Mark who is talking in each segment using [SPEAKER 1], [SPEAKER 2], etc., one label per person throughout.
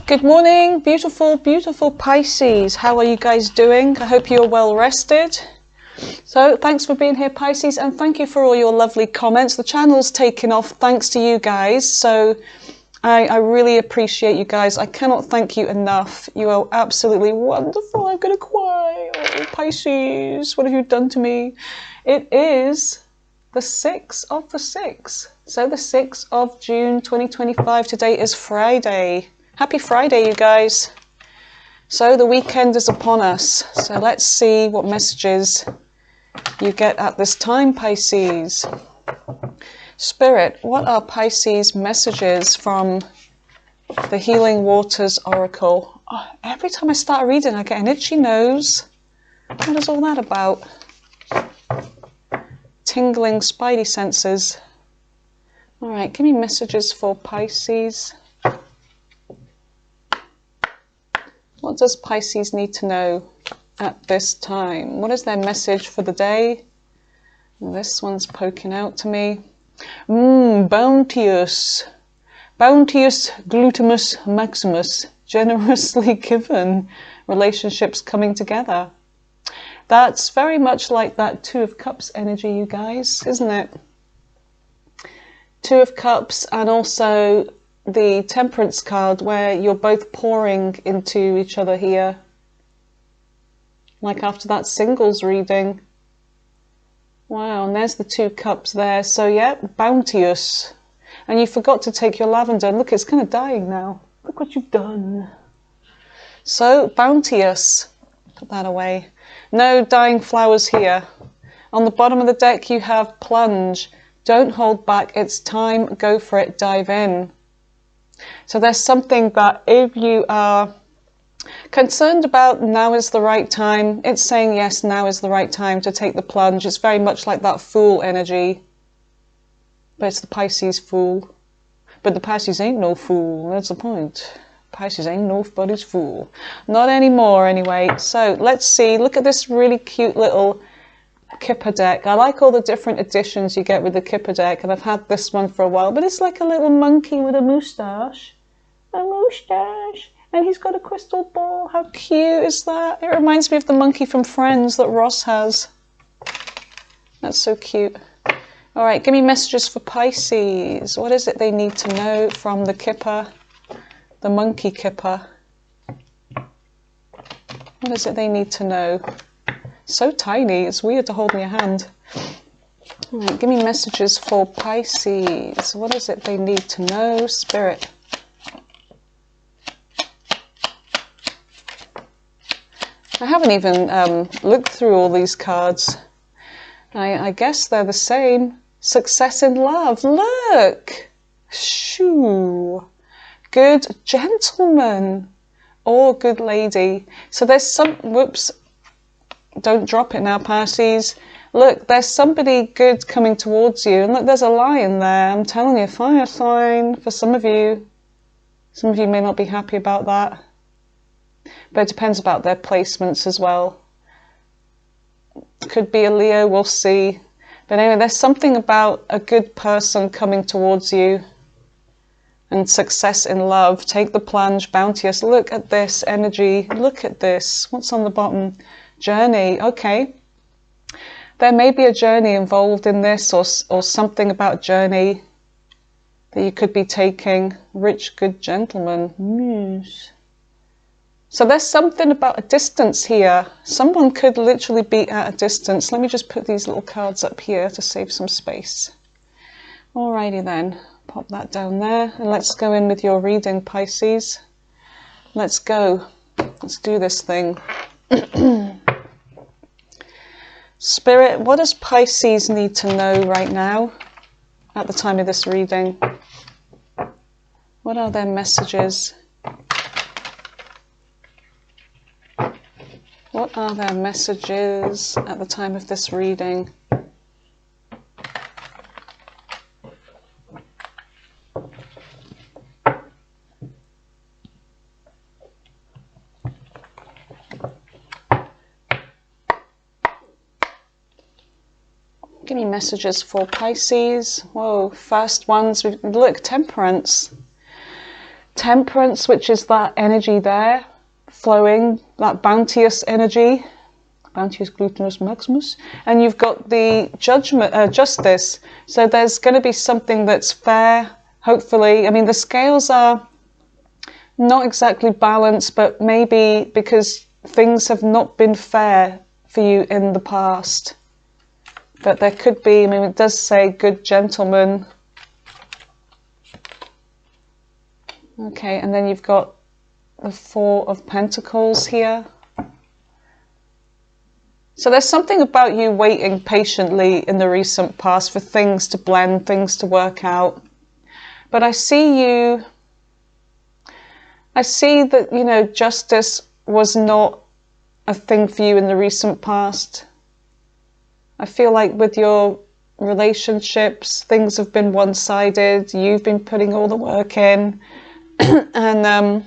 [SPEAKER 1] Good morning, beautiful, beautiful Pisces. How are you guys doing? I hope you're well rested. So thanks for being here, Pisces, and thank you for all your lovely comments. The channel's taken off thanks to you guys, so I really appreciate you guys. I cannot thank you enough. You are absolutely wonderful. I'm gonna cry. Oh, Pisces, what have you done to me? It is the 6th of the 6th. So the 6th of June 2025. Today is Friday. Happy Friday, you guys. So the weekend is upon us. So let's see what messages you get at this time, Pisces. Spirit, what are Pisces messages from the Healing Waters Oracle? Oh, every time I start reading, I get an itchy nose. What is all that about? Tingling spidey senses. All right, give me messages for Pisces. What does Pisces need to know at this time? What is their message for the day? This one's poking out to me. Bounteous. Bounteous glutimus maximus. Generously given. Relationships coming together. That's very much like that Two of Cups energy, you guys, isn't it? Two of Cups, and also the Temperance card, where you're both pouring into each other here, like after that singles reading. Wow, and there's the Two Cups there. So yeah, bounteous. And you forgot to take your lavender. Look, it's kind of dying now. Look what you've done. So bounteous. Put that away. No dying flowers here. On the bottom of the deck you have plunge. Don't hold back. It's time. Go for it. Dive in. So there's something that if you are concerned about, now is the right time. It's saying yes, now is the right time to take the plunge. It's very much like that Fool energy. But it's the Pisces Fool. But the Pisces ain't no fool. That's the point. Pisces ain't nobody's fool. Not anymore anyway. So let's see. Look at this really cute little Kipper deck. I like all the different editions you get with the Kipper deck, and I've had this one for a while, but it's like a little monkey with a moustache. A moustache. And he's got a crystal ball. How cute is that? It reminds me of the monkey from Friends that Ross has. That's so cute. All right, give me messages for Pisces. What is it they need to know from the Kipper, the monkey Kipper? What is it they need to know? So tiny, it's weird to hold in your hand. All right, give me messages for Pisces. What is it they need to know? Spirit. I haven't even looked through all these cards. I guess they're the same. Success in love. Look! Shoo! Good gentleman. Or good lady. So there's some... Whoops. Don't drop it now, Pisces. Look, there's somebody good coming towards you. And look, there's a lion there. I'm telling you, fire sign for some of you. Some of you may not be happy about that. But it depends about their placements as well. Could be a Leo, we'll see. But anyway, there's something about a good person coming towards you. And success in love. Take the plunge, bounteous. Look at this energy. Look at this. What's on the bottom? Journey. Okay. There may be a journey involved in this, or something about journey that you could be taking. Rich, good gentleman. Yes. So there's something about a distance here. Someone could literally be at a distance. Let me just put these little cards up here to save some space. Alrighty then. Pop that down there. And let's go in with your reading, Pisces. Let's go. Let's do this thing. Spirit, what does Pisces need to know right now at the time of this reading? What are their messages? What are their messages at the time of this reading? Give me messages for Pisces. Whoa, first ones. Look, Temperance. Temperance, which is that energy there, flowing, that bounteous energy, bounteous glutinous maximus. And you've got the judgment, justice. So there's going to be something that's fair, hopefully. I mean, the scales are not exactly balanced, but maybe because things have not been fair for you in the past. But there could be, I mean, it does say good gentleman. Okay, and then you've got the Four of Pentacles here. So there's something about you waiting patiently in the recent past for things to blend, things to work out. But I see you, I see that, you know, justice was not a thing for you in the recent past. I feel like with your relationships, things have been one-sided. You've been putting all the work in. And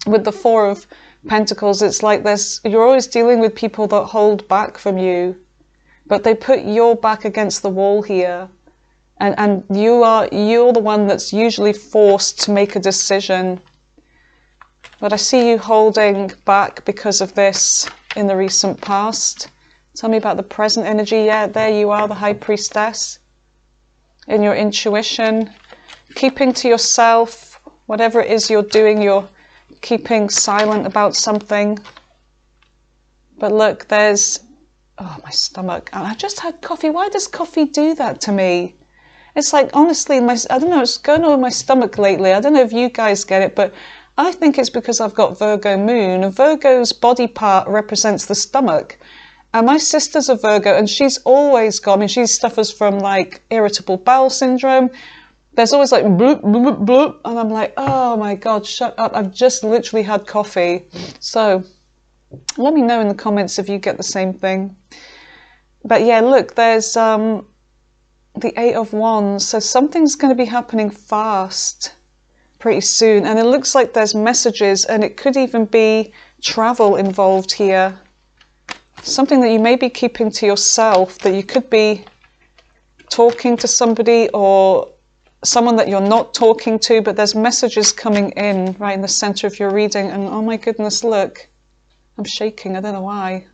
[SPEAKER 1] with the Four of Pentacles, it's like you're always dealing with people that hold back from you, but they put your back against the wall here. And you're the one that's usually forced to make a decision. But I see you holding back because of this in the recent past. Tell me about the present energy. Yeah, there you are, the High Priestess. In your intuition, keeping to yourself, whatever it is you're doing, you're keeping silent about something. But look, there's, oh, my stomach. I just had coffee. Why does coffee do that to me? It's like, honestly, I don't know, it's going on with my stomach lately. I don't know if you guys get it, but I think it's because I've got Virgo moon. And Virgo's body part represents the stomach. And my sister's a Virgo, and she's always got, I mean, she suffers from like irritable bowel syndrome. There's always like bloop, bloop, bloop, and I'm like, oh my God, shut up. I've just literally had coffee. So let me know in the comments if you get the same thing. But yeah, look, there's the Eight of Wands. So something's going to be happening fast pretty soon. And it looks like there's messages, and it could even be travel involved here. Something that you may be keeping to yourself, that you could be talking to somebody or someone that you're not talking to, but there's messages coming in right in the center of your reading. And oh my goodness, look, I'm shaking. I don't know why.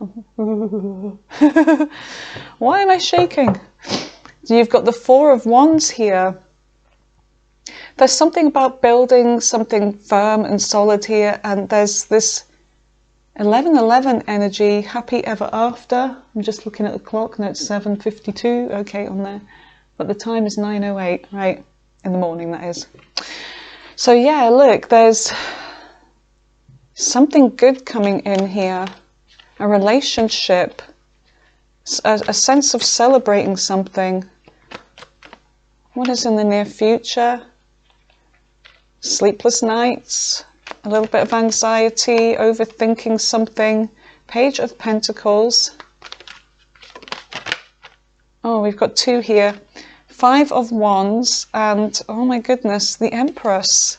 [SPEAKER 1] Why am I shaking? So you've got the Four of Wands here. There's something about building something firm and solid here, and there's this 1111 energy, happy ever after. I'm just looking at the clock. No, it's 7:52. Okay, on there. But the time is 9:08, right? In the morning, that is. So yeah, look, there's something good coming in here. A relationship, a sense of celebrating something. What is in the near future? Sleepless nights, a little bit of anxiety, overthinking something. Page of Pentacles. Oh, we've got two here. Five of Wands, and oh my goodness, the Empress.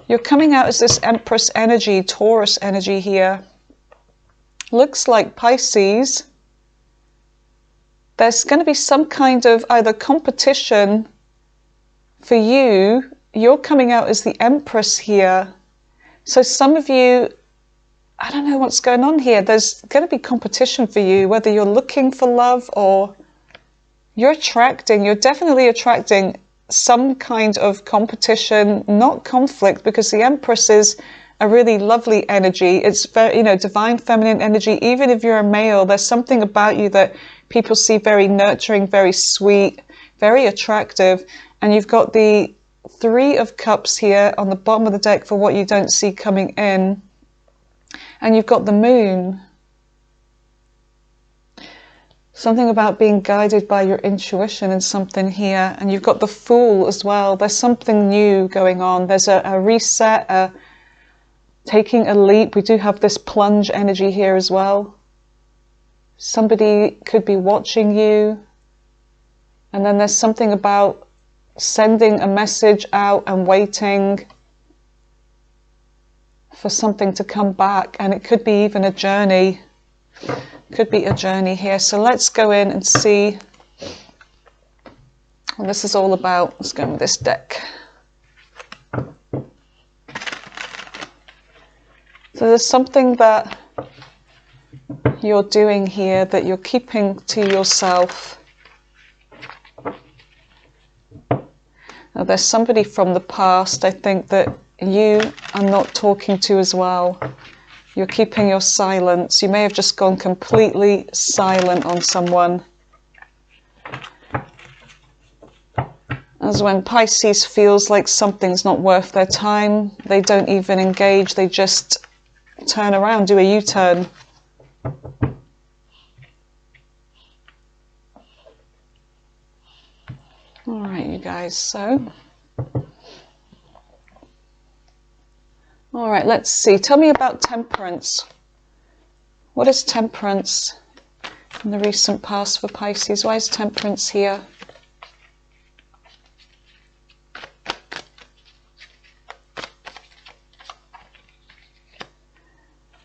[SPEAKER 1] You're coming out as this Empress energy, Taurus energy here. Looks like Pisces. There's going to be some kind of either competition for you. You're coming out as the Empress here. So some of you, I don't know what's going on here. There's going to be competition for you, whether you're looking for love or you're definitely attracting some kind of competition, not conflict, because the Empress is a really lovely energy. It's very, you know, divine feminine energy. Even if you're a male, there's something about you that people see very nurturing, very sweet, very attractive. And you've got the Three of Cups here on the bottom of the deck for what you don't see coming in. And you've got the Moon. Something about being guided by your intuition and something here. And you've got the Fool as well. There's something new going on. There's a reset, taking a leap. We do have this plunge energy here as well. Somebody could be watching you. And then there's something about sending a message out and waiting for something to come back. And it could be even a journey. Could be a journey here. So let's go in and see what this is all about. Let's go with this deck. So there's something that you're doing here that you're keeping to yourself. Now, there's somebody from the past, I think, that you are not talking to as well. You're keeping your silence. You may have just gone completely silent on someone. As when Pisces feels like something's not worth their time, they don't even engage, they just turn around, do a U-turn. All right, you guys, so. All right, let's see. Tell me about temperance. What is temperance in the recent past for Pisces? Why is temperance here?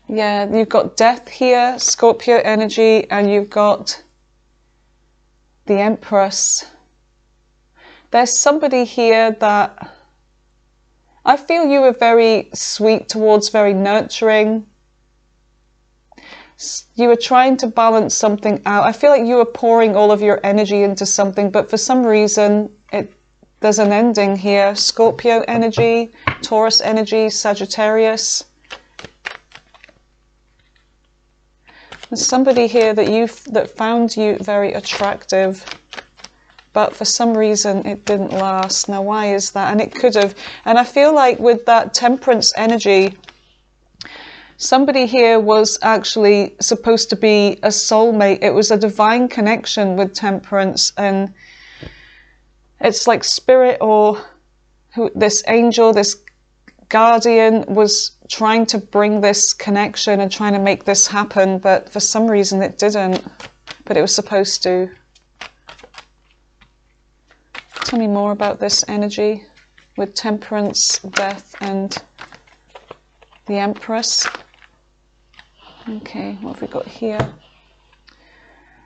[SPEAKER 1] Yeah, you've got death here, Scorpio energy, and you've got the Empress. There's somebody here that I feel you were very sweet towards, very nurturing. You were trying to balance something out. I feel like you were pouring all of your energy into something, but for some reason, there's an ending here. Scorpio energy, Taurus energy, Sagittarius. There's somebody here that found you very attractive, but for some reason it didn't last. Now, why is that? And it could have. And I feel like with that temperance energy, somebody here was actually supposed to be a soulmate. It was a divine connection with temperance, and it's like spirit or this angel, this guardian was trying to bring this connection and trying to make this happen, but for some reason it didn't, but it was supposed to. Tell me more about this energy with temperance, death, and the Empress. Okay, what have we got here?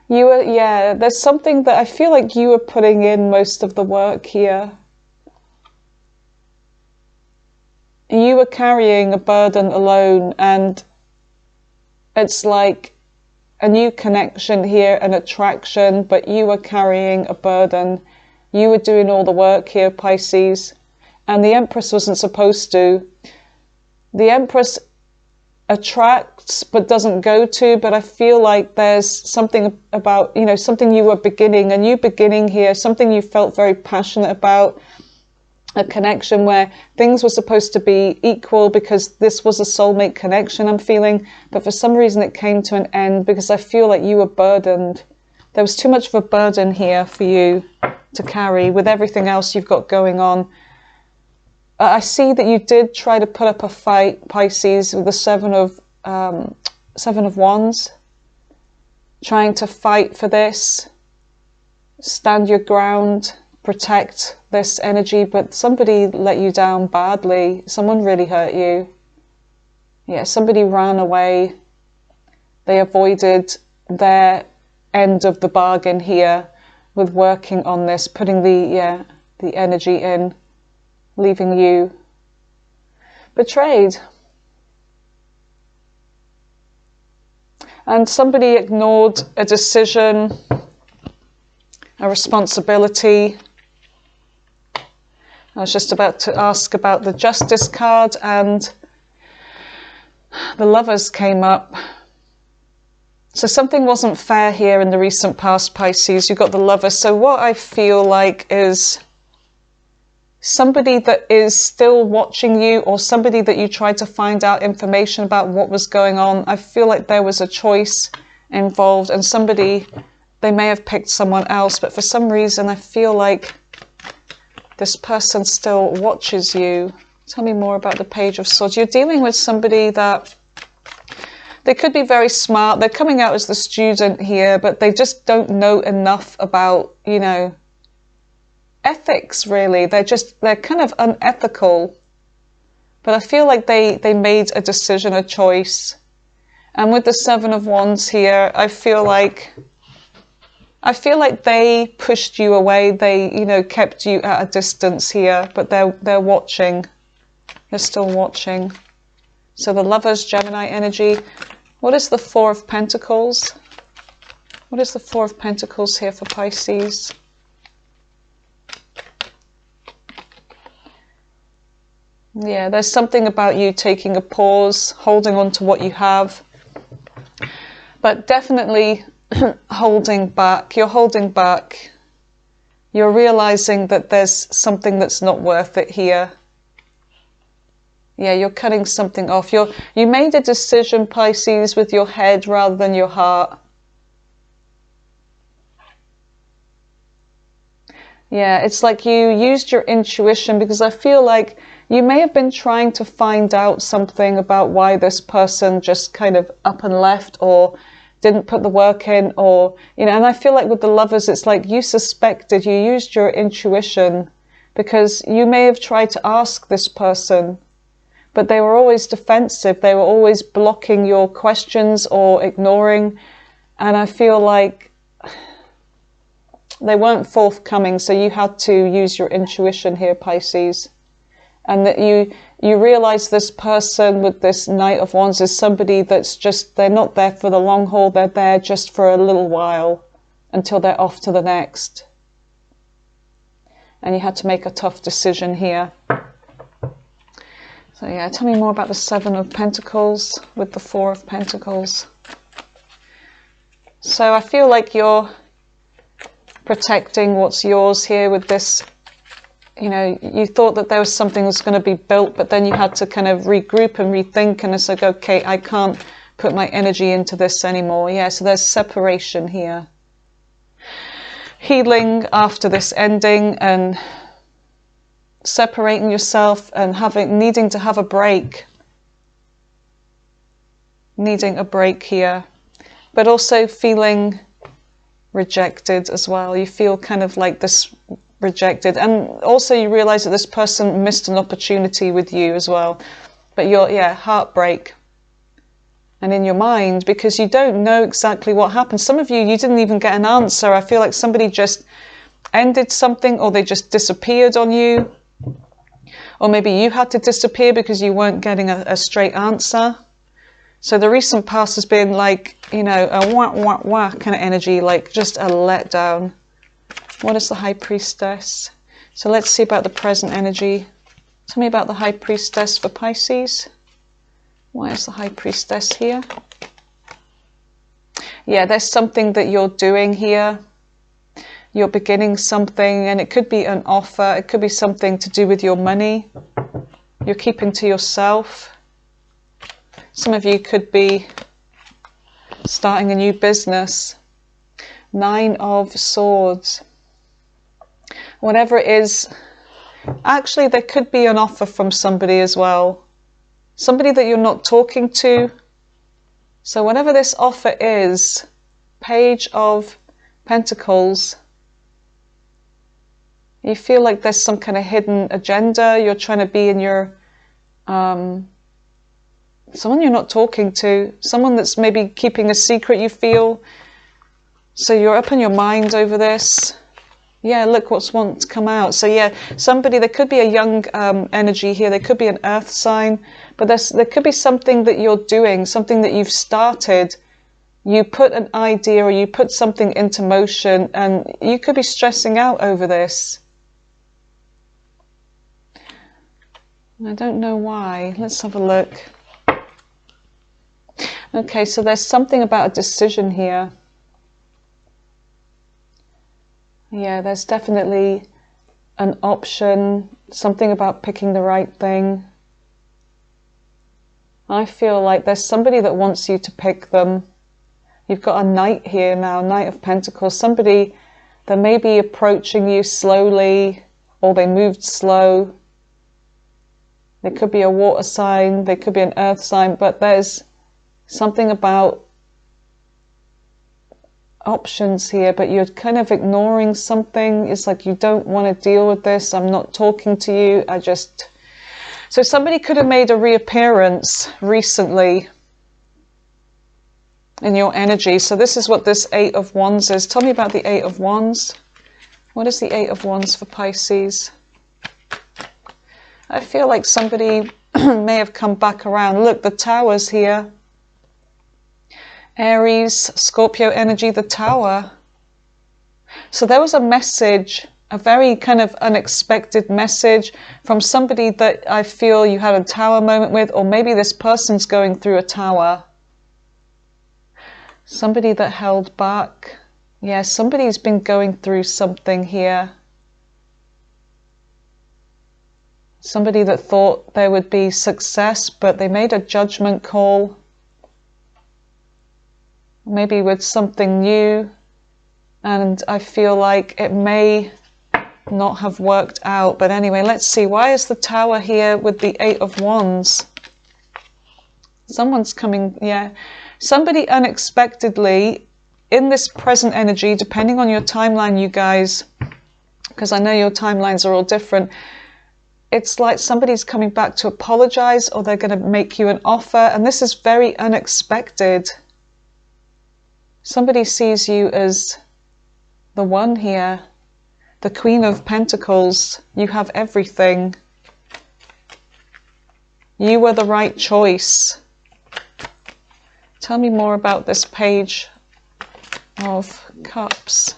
[SPEAKER 1] You were, yeah, there's something that I feel like you were putting in most of the work here. You were carrying a burden alone, and it's like a new connection here, an attraction, but you were carrying a burden. You were doing all the work here, Pisces, and the Empress wasn't supposed to. The Empress attracts but doesn't go to, but I feel like there's something about, you know, something you were beginning, a new beginning here, something you felt very passionate about, a connection where things were supposed to be equal because this was a soulmate connection, I'm feeling, but for some reason it came to an end because I feel like you were burdened. There was too much of a burden here for you to carry with everything else you've got going on. I see that you did try to put up a fight, Pisces, with the Seven of Wands, trying to fight for this, stand your ground, protect this energy, but somebody let you down badly. Someone really hurt you. Yeah, somebody ran away. They avoided their end of the bargain here with working on this, putting the energy in, leaving you betrayed. And somebody ignored a decision, a responsibility. I was just about to ask about the Justice card, and the Lovers came up. So something wasn't fair here in the recent past, Pisces. You got the Lovers. So what I feel like is somebody that is still watching you, or somebody that you tried to find out information about what was going on. I feel like there was a choice involved, and somebody, they may have picked someone else, but for some reason I feel like this person still watches you. Tell me more about the Page of Swords. You're dealing with somebody that they could be very smart. They're coming out as the student here, but they just don't know enough about, you know, ethics, really. They're kind of unethical. But I feel like they made a decision, a choice. And with the Seven of Wands here, I feel like they pushed you away. They, you know, kept you at a distance here, but they're watching. They're still watching. So the Lovers, Gemini energy. What is the Four of Pentacles? What is the Four of Pentacles here for Pisces? Yeah, there's something about you taking a pause, holding on to what you have, but definitely holding back. You're holding back. You're realizing that there's something that's not worth it here. Yeah, you're cutting something off. You made a decision, Pisces, with your head rather than your heart. Yeah, it's like you used your intuition, because I feel like you may have been trying to find out something about why this person just kind of up and left, or didn't put the work in, or, you know, and I feel like with the Lovers, it's like you suspected, you used your intuition, because you may have tried to ask this person, but they were always defensive. They were always blocking your questions or ignoring. And I feel like they weren't forthcoming. So you had to use your intuition here, Pisces. And that you realize this person with this Knight of Wands is somebody that's just, they're not there for the long haul. They're there just for a little while until they're off to the next. And you had to make a tough decision here. So yeah, tell me more about the Seven of Pentacles with the Four of Pentacles. So I feel like you're protecting what's yours here with this. You know, you thought that there was something that was going to be built, but then you had to kind of regroup and rethink, and it's like, okay, I can't put my energy into this anymore. Yeah, so there's separation here. Healing after this ending, and separating yourself and needing to have a break. Needing a break here. But also feeling rejected as well. You feel kind of like this rejected, and also you realize that this person missed an opportunity with you as well. But heartbreak. And in your mind, because you don't know exactly what happened. Some of you didn't even get an answer. I feel like somebody just ended something, or they just disappeared on you. Or maybe you had to disappear because you weren't getting a straight answer. So the recent past has been like, you know, a wah, wah, wah kind of energy, like just a letdown. What is the High Priestess? So let's see about the present energy. Tell me about the High Priestess for Pisces. Why is the High Priestess here? Yeah, there's something that you're doing here. You're beginning something, and it could be an offer. It could be something to do with your money. You're keeping to yourself. Some of you could be starting a new business. Nine of Swords. Whatever it is, actually there could be an offer from somebody as well. Somebody that you're not talking to. So whatever this offer is, Page of Pentacles, you feel like there's some kind of hidden agenda. You're trying to be in your, someone you're not talking to, someone that's maybe keeping a secret, you feel. So you're up in your mind over this. Yeah, look what's wants come out. So yeah, somebody, there could be a young energy here. There could be an earth sign, but there could be something that you're doing, something that you've started. You put an idea, or you put something into motion, and you could be stressing out over this. I don't know why. Let's have a look. Okay, so there's something about a decision here. Yeah, there's definitely an option, something about picking the right thing. I feel like there's somebody that wants you to pick them. You've got a Knight here now, Knight of Pentacles. Somebody that may be approaching you slowly, or they moved slow. There could be a water sign, there could be an earth sign, but there's something about options here, but you're kind of ignoring something. It's like you don't want to deal with this. I'm not talking to you. So somebody could have made a reappearance recently in your energy. So this is what this Eight of Wands is. Tell me about the Eight of Wands. What is the Eight of Wands for Pisces? I feel like somebody may have come back around. Look, the Tower's here. Aries, Scorpio energy, the Tower. So there was a message, a very kind of unexpected message from somebody that I feel you had a Tower moment with, or maybe this person's going through a Tower. Somebody that held back. Yeah, somebody's been going through something here. Somebody that thought there would be success, but they made a judgment call. Maybe with something new. And I feel like it may not have worked out. But anyway, let's see. Why is the Tower here with the Eight of Wands? Someone's coming, yeah. Somebody unexpectedly, in this present energy, depending on your timeline, you guys, because I know your timelines are all different, it's like somebody's coming back to apologize, or they're going to make you an offer. And this is very unexpected. Somebody sees you as the one here, the Queen of Pentacles. You have everything. You were the right choice. Tell me more about this Page of Cups.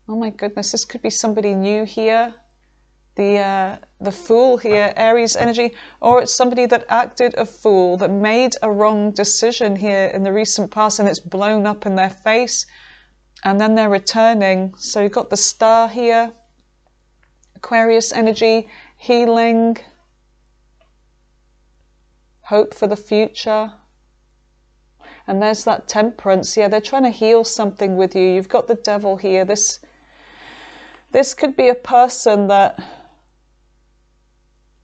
[SPEAKER 1] Oh my goodness, this could be somebody new here. The Fool here, Aries energy, or it's somebody that acted a fool, that made a wrong decision here in the recent past, and it's blown up in their face, and then they're returning. So you've got the Star here, Aquarius energy, healing, hope for the future. And there's that Temperance. Yeah, they're trying to heal something with you. You've got the Devil here. This could be a person that...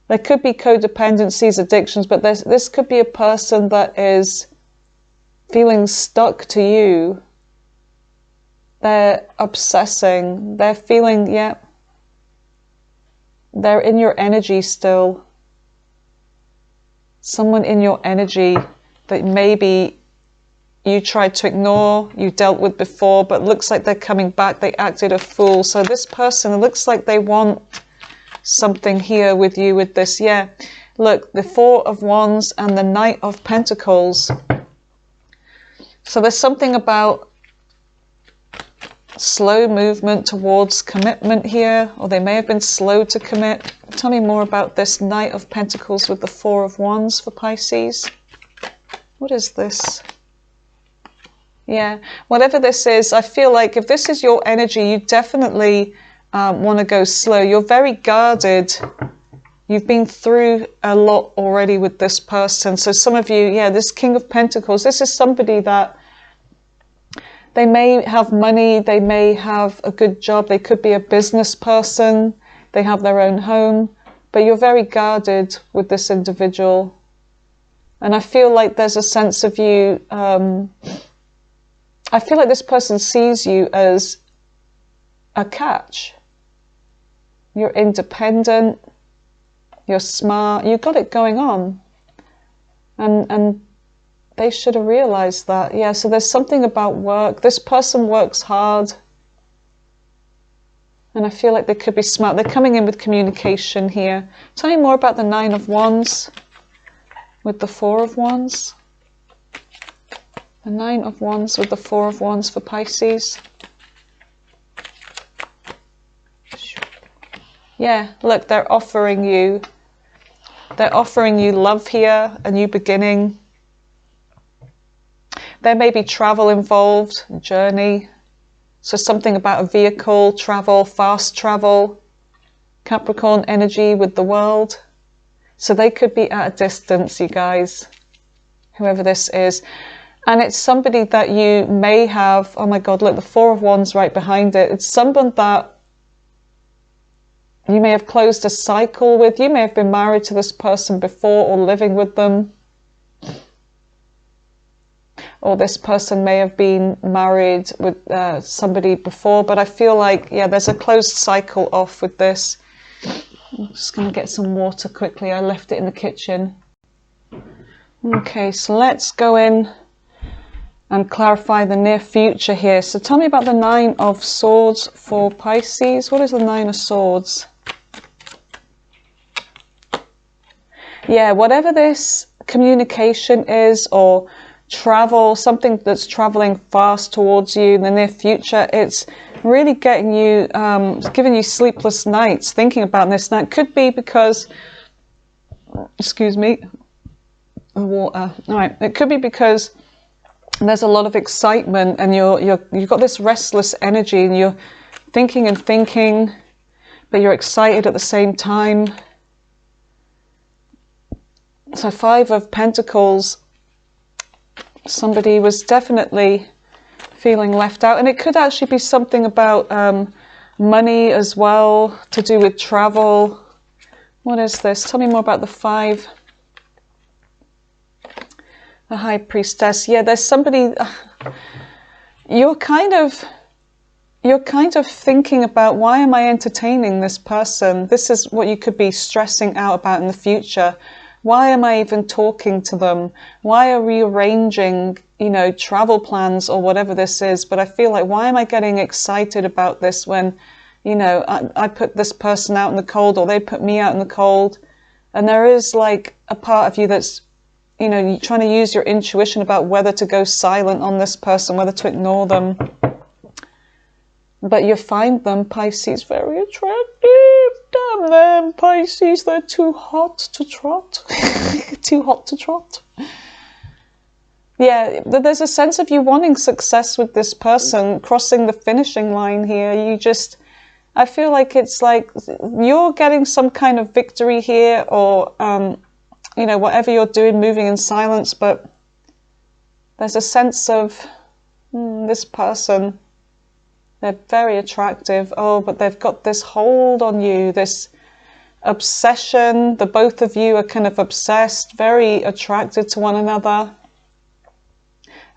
[SPEAKER 1] There could be codependencies, addictions, but this could be a person that is feeling stuck to you. They're obsessing. They're feeling, yeah, they're in your energy still. Someone in your energy that maybe you tried to ignore, you dealt with before, but looks like they're coming back. They acted a fool. So this person, it looks like they want something here with you with this. Yeah, look, the Four of Wands and the Knight of Pentacles. So there's something about slow movement towards commitment here, or they may have been slow to commit. Tell me more about this Knight of Pentacles with the Four of Wands for Pisces. What is this? Yeah, whatever this is, I feel like if this is your energy, you definitely want to go slow. You're very guarded. You've been through a lot already with this person. So some of you, yeah, this King of Pentacles, this is somebody that they may have money, they may have a good job, they could be a business person, they have their own home, but you're very guarded with this individual. And I feel like there's a sense of you, I feel like this person sees you as a catch. You're independent, you're smart, you've got it going on. And they should have realized that. Yeah, so there's something about work. This person works hard. And I feel like they could be smart. They're coming in with communication here. Tell me more about the Nine of Wands with the Four of Wands. The Nine of Wands with the Four of Wands for Pisces. Yeah, look, they're offering you love here, a new beginning. There may be travel involved, journey. So something about a vehicle, travel, fast travel. Capricorn energy with the World. So they could be at a distance, you guys, whoever this is. And it's somebody that you may have, oh my God, look, the Four of Wands right behind it. It's someone that you may have closed a cycle with. You may have been married to this person before or living with them. Or this person may have been married with somebody before. But I feel like, yeah, there's a closed cycle off with this. I'm just going to get some water quickly. I left it in the kitchen. Okay, so let's go in and clarify the near future here. So tell me about the Nine of Swords for Pisces. What is the Nine of Swords? Yeah, whatever this communication is, or travel, something that's traveling fast towards you in the near future, it's really getting you, giving you sleepless nights thinking about this. Now, it could be because, excuse me, water. All right, it could be because there's a lot of excitement, and you've got this restless energy, and you're thinking and thinking, but you're excited at the same time. So 5 of Pentacles, somebody was definitely feeling left out, and it could actually be something about money as well, to do with travel. What is this? Tell me more about the 5. The High Priestess. Yeah, there's somebody, you're kind of thinking about, why am I entertaining this person? This is what you could be stressing out about in the future. Why am I even talking to them? Why are we arranging, travel plans or whatever this is? But I feel like, why am I getting excited about this when, I put this person out in the cold, or they put me out in the cold? And there is like a part of you that's, you're trying to use your intuition about whether to go silent on this person, whether to ignore them. But you find them, Pisces, very attractive. Damn them, Pisces, they're too hot to trot. Too hot to trot. Yeah, there's a sense of you wanting success with this person, crossing the finishing line here. I feel like it's like you're getting some kind of victory here, or, whatever you're doing, moving in silence, but there's a sense of this person. They're very attractive. Oh, but they've got this hold on you, this obsession. The both of you are kind of obsessed, very attracted to one another.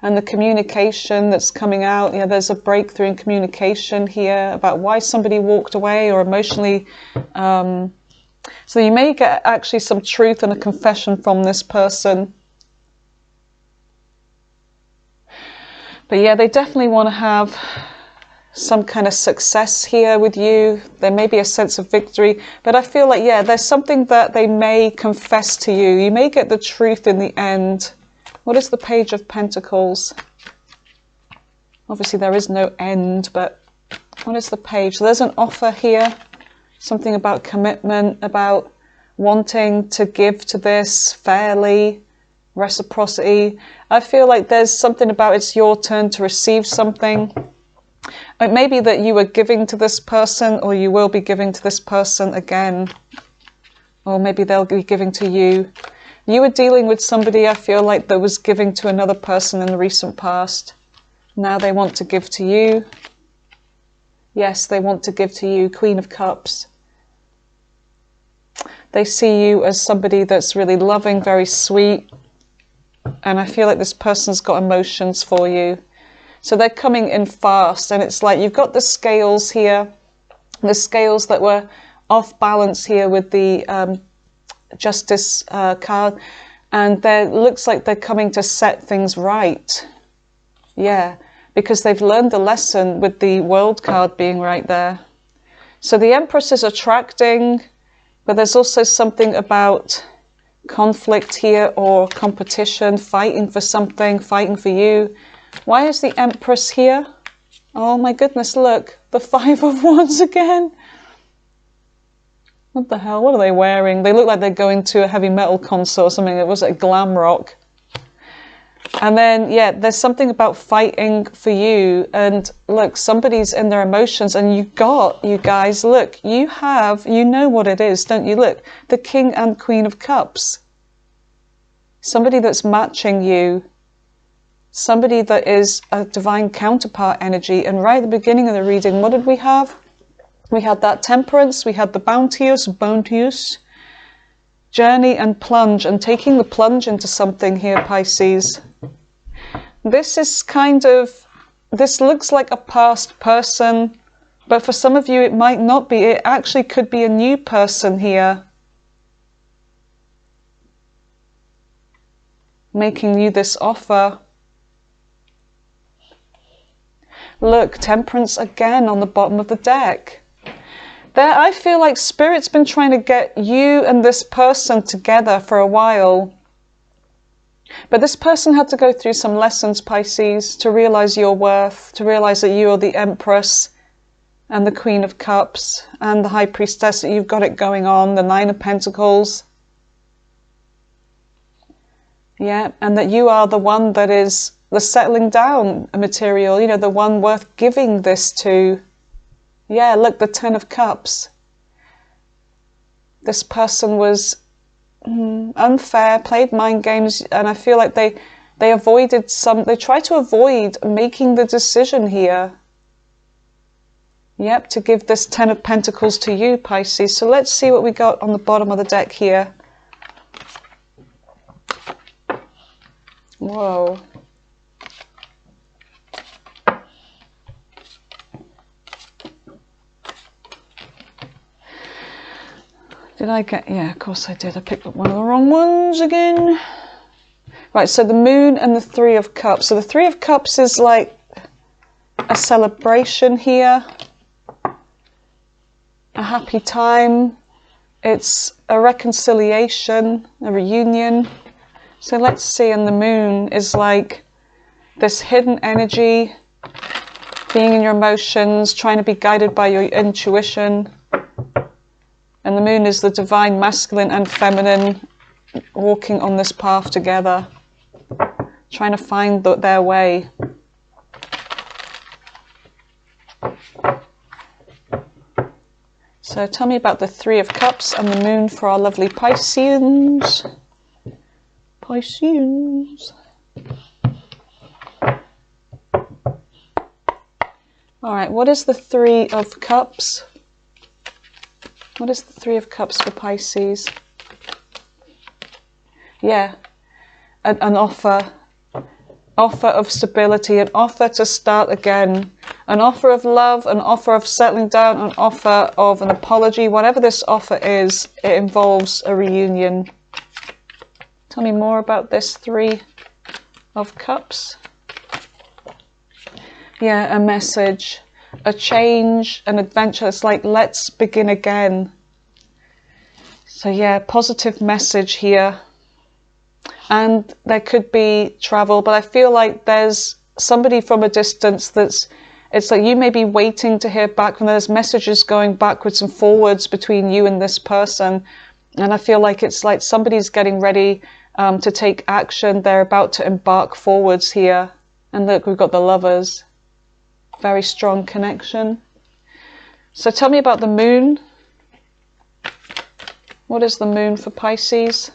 [SPEAKER 1] And the communication that's coming out, there's a breakthrough in communication here about why somebody walked away, or emotionally. So you may get actually some truth and a confession from this person. But yeah, they definitely want to have some kind of success here with you. There may be a sense of victory, but I feel like, there's something that they may confess to you. You may get the truth in the end. What is the Page of Pentacles? Obviously there is no end, but what is the Page? So there's an offer here, something about commitment, about wanting to give to this fairly, reciprocity. I feel like there's something about it's your turn to receive something. It may be that you were giving to this person, or you will be giving to this person again, or maybe they'll be giving to you. You were dealing with somebody, I feel like, that was giving to another person in the recent past. Now they want to give to you. Yes, they want to give to you. Queen of Cups. They see you as somebody that's really loving, very sweet. And I feel like this person's got emotions for you. So they're coming in fast, and it's like you've got the scales here, the scales that were off balance here with the Justice card, and it looks like they're coming to set things right. Yeah, because they've learned the lesson with the World card being right there. So the Empress is attracting, but there's also something about conflict here, or competition, fighting for something, fighting for you. Why is the Empress here? Oh my goodness, look, the 5 of Wands again. What the hell? What are they wearing? They look like they're going to a heavy metal concert or something. It was like glam rock. And then, there's something about fighting for you. And look, somebody's in their emotions, and you guys, look, you know what it is, don't you? Look, the King and Queen of Cups. Somebody that's matching you. Somebody that is a divine counterpart energy. And right at the beginning of the reading, what did we have? We had that Temperance, we had the bounteous, journey and plunge, and taking the plunge into something here, Pisces. This is this looks like a past person, but for some of you it might not be. It actually could be a new person here, making you this offer. Look, Temperance again on the bottom of the deck. There, I feel like Spirit's been trying to get you and this person together for a while. But this person had to go through some lessons, Pisces, to realize your worth, to realize that you are the Empress and the Queen of Cups and the High Priestess, that you've got it going on, the Nine of Pentacles. Yeah, and that you are the one that is the settling down material, you know, the one worth giving this to. Yeah, look, the Ten of Cups. This person was unfair, played mind games, and I feel like they tried to avoid making the decision here. Yep, to give this Ten of Pentacles to you, Pisces. So let's see what we got on the bottom of the deck here. Whoa. Did I get, yeah, of course I did. I picked up one of the wrong ones again. Right, so the Moon and the Three of Cups. So the Three of Cups is like a celebration here. A happy time. It's a reconciliation, a reunion. So let's see, and the Moon is like this hidden energy, being in your emotions, trying to be guided by your intuition. And the Moon is the divine masculine and feminine walking on this path together, trying to find their way. So tell me about the Three of Cups and the Moon for our lovely Pisceans. Pisceans. All right, what is the Three of Cups? What is the Three of Cups for Pisces? Yeah, an offer of stability, an offer to start again, an offer of love, an offer of settling down, an offer of an apology. Whatever this offer is, it involves a reunion. Tell me more about this Three of Cups. Yeah, a message, a change, an adventure. It's like, let's begin again. So yeah, positive message here. And there could be travel, but I feel like there's somebody from a distance it's like you may be waiting to hear back from. There's messages going backwards and forwards between you and this person. And I feel like it's like somebody's getting ready to take action. They're about to embark forwards here. And look, we've got the Lovers. Very strong connection. So tell me about the Moon. What is the Moon for Pisces?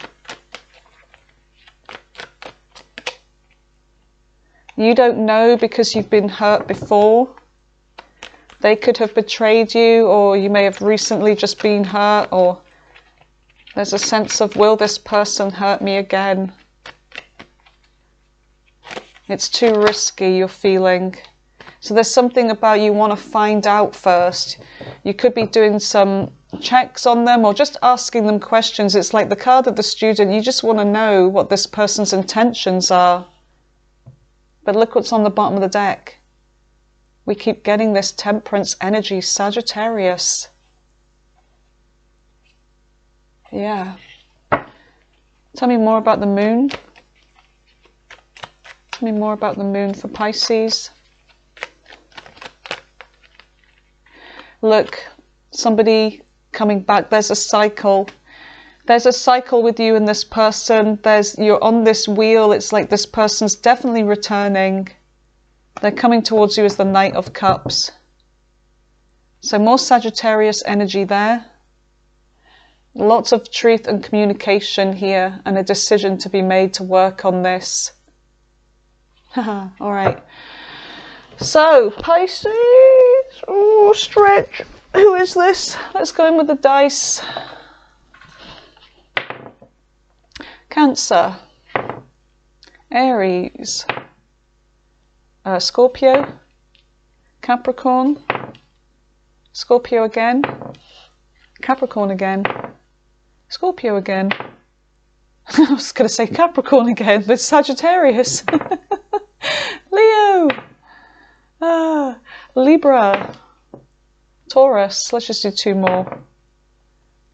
[SPEAKER 1] You don't know because you've been hurt before. They could have betrayed you, or you may have recently just been hurt, or there's a sense of, will this person hurt me again? It's too risky, you're feeling. So there's something about you want to find out first. You could be doing some checks on them or just asking them questions. It's like the card of the Student. You just want to know what this person's intentions are. But look what's on the bottom of the deck. We keep getting this Temperance energy, Sagittarius. Yeah. Tell me more about the Moon. Tell me more about the Moon for Pisces. Look, somebody coming back. There's a cycle. There's a cycle with you and this person. You're on this wheel. It's like this person's definitely returning. They're coming towards you as the Knight of Cups. So more Sagittarius energy there. Lots of truth and communication here, and a decision to be made to work on this. All right. So, Pisces. Oh, stretch. Who is this? Let's go in with the dice. Cancer, Aries, Scorpio, Capricorn, Scorpio again, Capricorn again, Scorpio again. I was going to say Capricorn again, but Sagittarius. Leo, Libra, Taurus. Let's just do 2 more.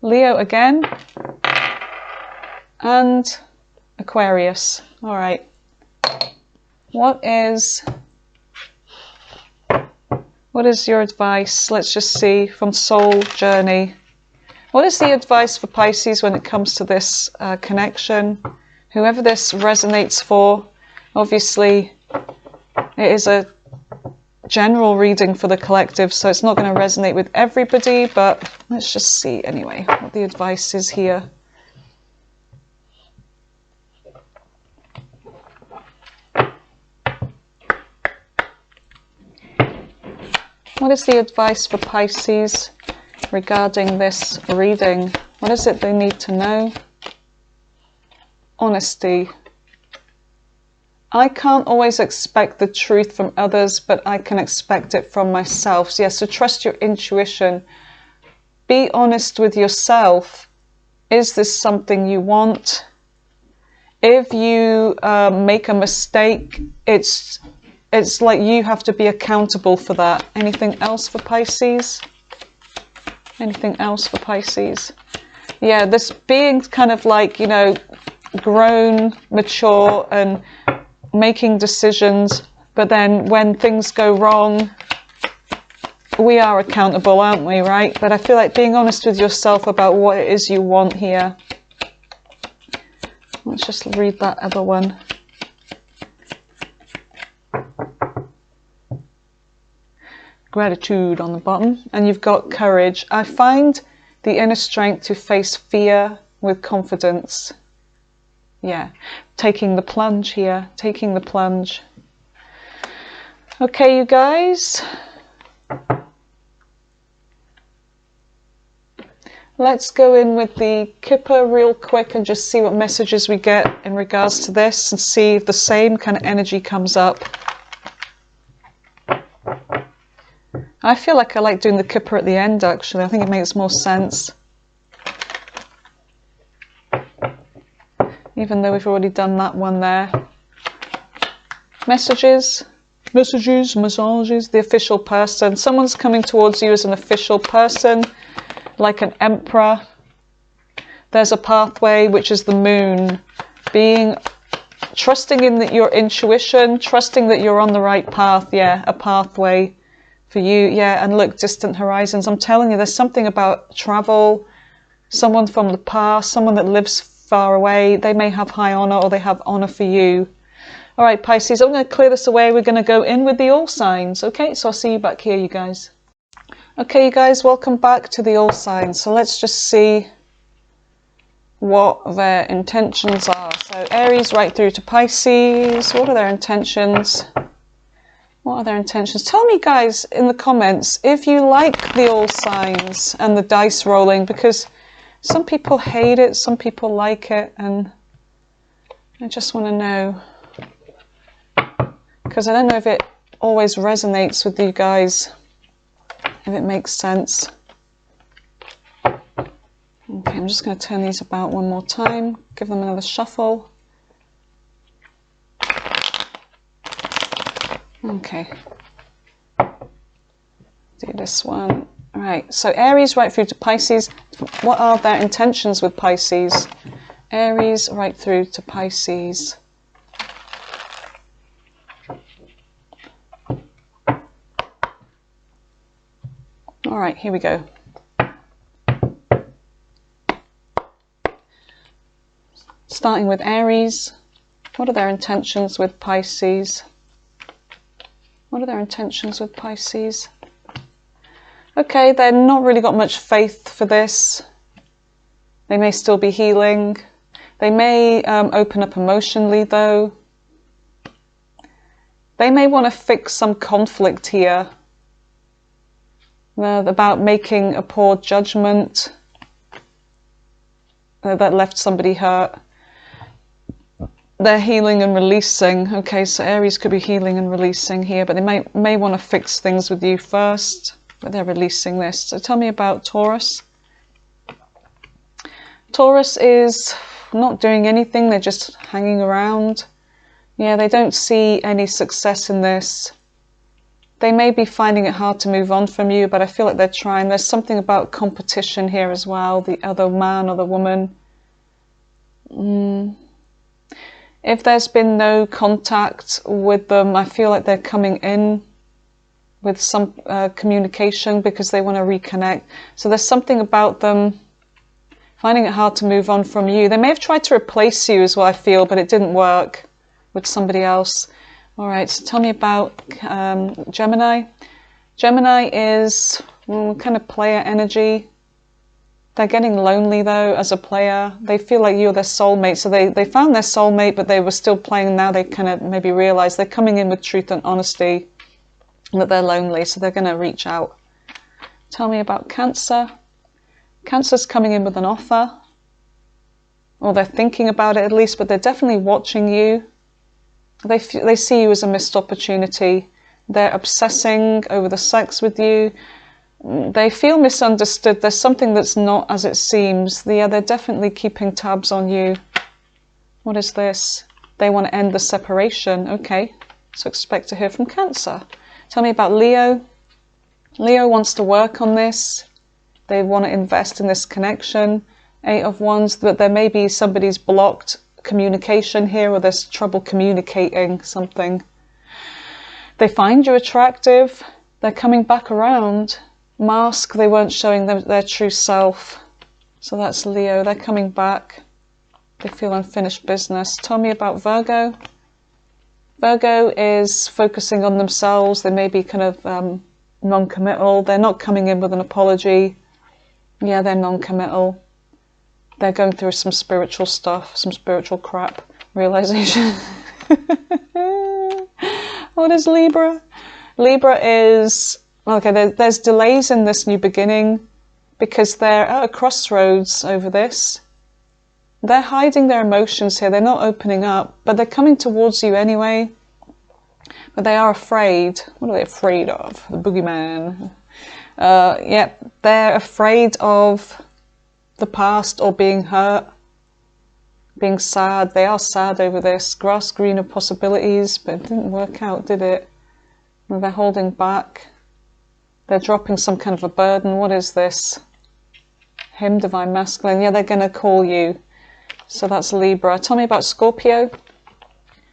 [SPEAKER 1] Leo again. And Aquarius. All right. What is your advice? Let's just see from Soul Journey. What is the advice for Pisces when it comes to this connection? Whoever this resonates for, obviously it is a general reading for the collective, so it's not going to resonate with everybody, but let's just see anyway what the advice is here. What is the advice for Pisces regarding this reading? What is it they need to know? Honesty. I can't always expect the truth from others, but I can expect it from myself. So yes, so trust your intuition. Be honest with yourself. Is this something you want? If you make a mistake, it's like you have to be accountable for that. Anything else for Pisces? Anything else for Pisces? Yeah, this being kind of like, you know, grown, mature, and making decisions, but then when things go wrong, we are accountable, aren't we, right? But I feel like being honest with yourself about what it is you want here. Let's just read that other one. Gratitude on the bottom, and you've got courage. I find the inner strength to face fear with confidence. Yeah, taking the plunge here, taking the plunge. Okay, you guys. Let's go in with the Kipper real quick and just see what messages we get in regards to this and see if the same kind of energy comes up. I feel like I like doing the Kipper at the end, actually. I think it makes more sense. Even though we've already done that one there. Messages, massages, the official person. Someone's coming towards you as an official person, like an emperor. There's a pathway, which is the moon. Trusting in your intuition, trusting that you're on the right path. Yeah, a pathway for you. Yeah, and look, distant horizons. I'm telling you, there's something about travel. Someone from the past, someone that lives far away. They may have high honor, or they have honor for you. All right, Pisces, I'm going to clear this away. We're going to go in with the all signs. Okay, so I'll see you back here, you guys. Okay, you guys, welcome back to the all signs. So let's just see what their intentions are. So Aries right through to Pisces. What are their intentions? What are their intentions? Tell me, guys, in the comments if you like the all signs and the dice rolling, because some people hate it, some people like it, and I just want to know, because I don't know if it always resonates with you guys, if it makes sense. Okay, I'm just going to turn these about one more time, give them another shuffle. Okay, do this one. All right, so Aries right through to Pisces. What are their intentions with Pisces? Aries right through to Pisces. All right, here we go. Starting with Aries. What are their intentions with Pisces? What are their intentions with Pisces? Okay, they've not really got much faith for this. They may still be healing. They may open up emotionally, though. They may want to fix some conflict here about making a poor judgment that left somebody hurt. They're healing and releasing. Okay, so Aries could be healing and releasing here, but they may want to fix things with you first, but they're releasing this. So tell me about Taurus. Taurus is not doing anything. They're just hanging around. Yeah, they don't see any success in this. They may be finding it hard to move on from you, but I feel like they're trying. There's something about competition here as well, the other man or the woman. If there's been no contact with them, I feel like they're coming in with some communication because they want to reconnect. So there's something about them finding it hard to move on from you. They may have tried to replace you as well, I feel, but it didn't work with somebody else. All right, so tell me about Gemini. Gemini is kind of player energy. They're getting lonely though as a player. They feel like you're their soulmate. So they found their soulmate, but they were still playing. Now they kind of maybe realize they're coming in with truth and honesty, that they're lonely. So they're going to reach out. Tell me about Cancer. Cancer's coming in with an offer. Or they're thinking about it at least, but they're definitely watching you. They see you as a missed opportunity. They're obsessing over the sex with you. They feel misunderstood. There's something that's not as it seems. Yeah, they're definitely keeping tabs on you. What is this? They want to end the separation. Okay, so expect to hear from Cancer. Tell me about Leo. Leo wants to work on this. They want to invest in this connection. 8 of Wands, but there may be somebody's blocked communication here, or there's trouble communicating something. They find you attractive. They're coming back around. Mask, they weren't showing their true self. So that's Leo. They're coming back. They feel unfinished business. Tell me about Virgo. Virgo is focusing on themselves. They may be kind of non-committal. They're not coming in with an apology. Yeah, they're non-committal. They're going through some spiritual stuff, some spiritual crap, realization. What is Libra? Libra is, okay, there's delays in this new beginning because they're at a crossroads over this. They're hiding their emotions here. They're not opening up, but they're coming towards you anyway. But they are afraid. What are they afraid of? The boogeyman. Yeah, they're afraid of the past or being hurt, being sad. They are sad over this. Grass greener possibilities, but it didn't work out, did it? And they're holding back. They're dropping some kind of a burden. What is this? Him, divine masculine. Yeah, they're going to call you. So that's Libra. Tell me about Scorpio.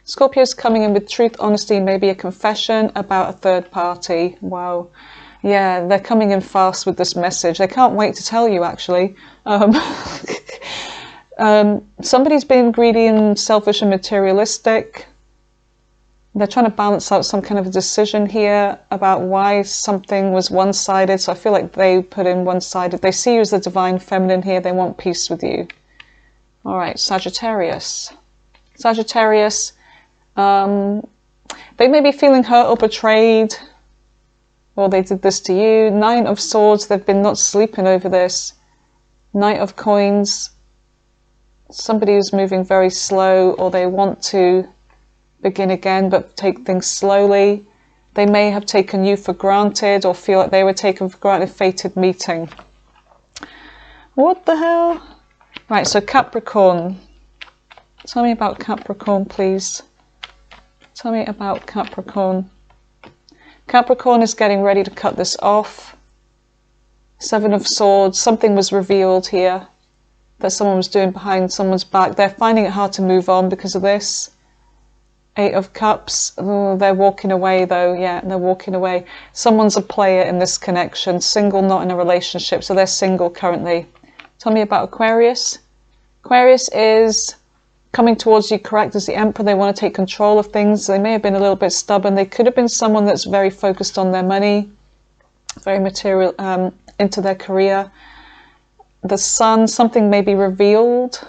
[SPEAKER 1] Scorpio's coming in with truth, honesty, maybe a confession about a third party. Wow. Yeah, they're coming in fast with this message. They can't wait to tell you, actually. Somebody's being greedy and selfish and materialistic. They're trying to balance out some kind of a decision here about why something was one-sided. So I feel like they put in one-sided. They see you as the divine feminine here. They want peace with you. All right, Sagittarius. Sagittarius, they may be feeling hurt or betrayed, or they did this to you. 9 of Swords, they've been not sleeping over this. Knight of Coins, somebody who's moving very slow, or they want to begin again but take things slowly. They may have taken you for granted or feel like they were taken for granted. Fated meeting. What the hell? Right, so Capricorn. Tell me about Capricorn, please. Tell me about Capricorn. Capricorn is getting ready to cut this off. 7 of Swords. Something was revealed here that someone was doing behind someone's back. They're finding it hard to move on because of this. 8 of Cups. Oh, they're walking away though. Yeah, they're walking away. Someone's a player in this connection. Single, not in a relationship. So they're single currently. Tell me about Aquarius. Aquarius is coming towards you correct as the Emperor. They want to take control of things. They may have been a little bit stubborn. They could have been someone that's very focused on their money, very material, into their career. The Sun, something may be revealed.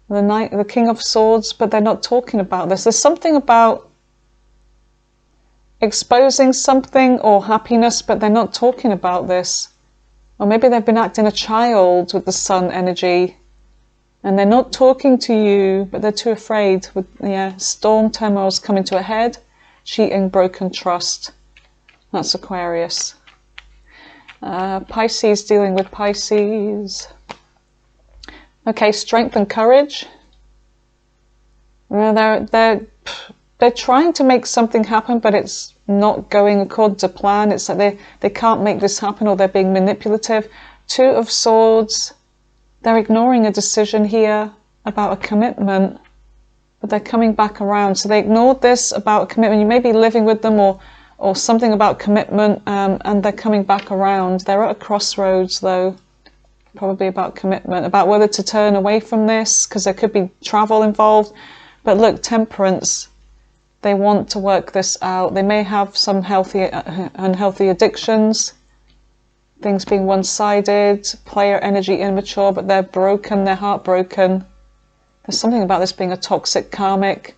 [SPEAKER 1] The Knight, the King of Swords, but they're not talking about this. There's something about exposing something or happiness, but they're not talking about this. Or maybe they've been acting a child with the Sun energy. And they're not talking to you, but they're too afraid. With, yeah, storm, turmoil's coming to a head. Cheating, broken trust. That's Aquarius. Pisces, dealing with Pisces. Okay, strength and courage. Well, they're they're trying to make something happen, but it's not going according to plan. It's like they can't make this happen, or they're being manipulative. Two of Swords, they're ignoring a decision here about a commitment, but they're coming back around. So they ignored this about a commitment. You may be living with them, or something about commitment, and they're coming back around. They're at a crossroads though, probably about commitment, about whether to turn away from this, because there could be travel involved. But look, Temperance, they want to work this out. They may have some unhealthy addictions, things being one-sided, player energy immature, but they're broken, they're heartbroken. There's something about this being a toxic karmic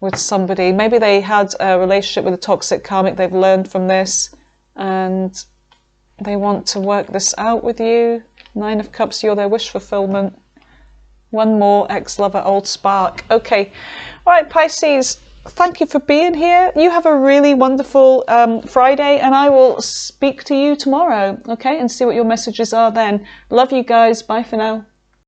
[SPEAKER 1] with somebody. Maybe they had a relationship with a toxic karmic, they've learned from this, and they want to work this out with you. Nine of Cups, you're their wish fulfillment. One more, ex-lover, old spark. Okay, all right, Pisces, thank you for being here. You have a really wonderful Friday, and I will speak to you tomorrow, okay, and see what your messages are then. Love you guys. Bye for now.